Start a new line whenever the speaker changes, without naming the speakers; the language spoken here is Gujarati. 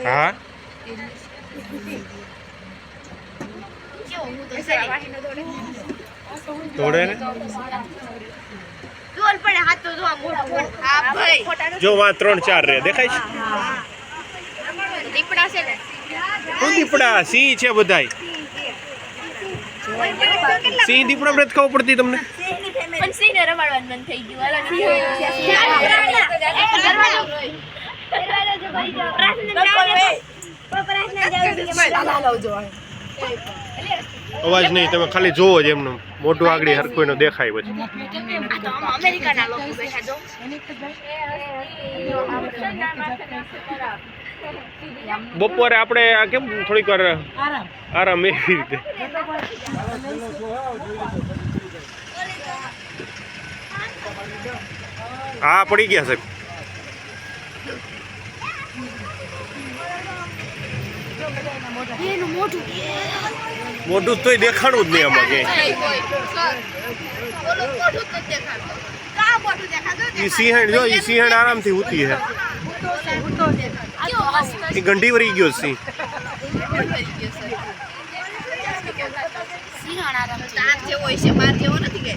હા તોડે ને જો વા 3-4 રે દેખાય છે
દીપડા છે ને
કોણ દીપડા સિંહ છે બધાય સિંહ દીપડા મત ખબર પડતી તમને
પણ સિંહને રમાડવાનું મન થઈ ગયું
અવાજ નહીં તમે ખાલી જોવો જ એમનું મોઢું આગળ હરખું એનું દેખાય પછી
અમેરિકાના લોકો બેઠા જો
બપોરે આપણે આ કેમ થોડીક વાર આરામ એવી રીતે હા પડી ગયા સાહેબ મોઢું તોય દેખાડું જ નહીં આમાં કે સિંહણ જો એ સિંહણ આરામથી ઉતી હે એ ગંઢી વરી ગયો સિંહ
જેવો હોય છે બાર જેવો નથી કે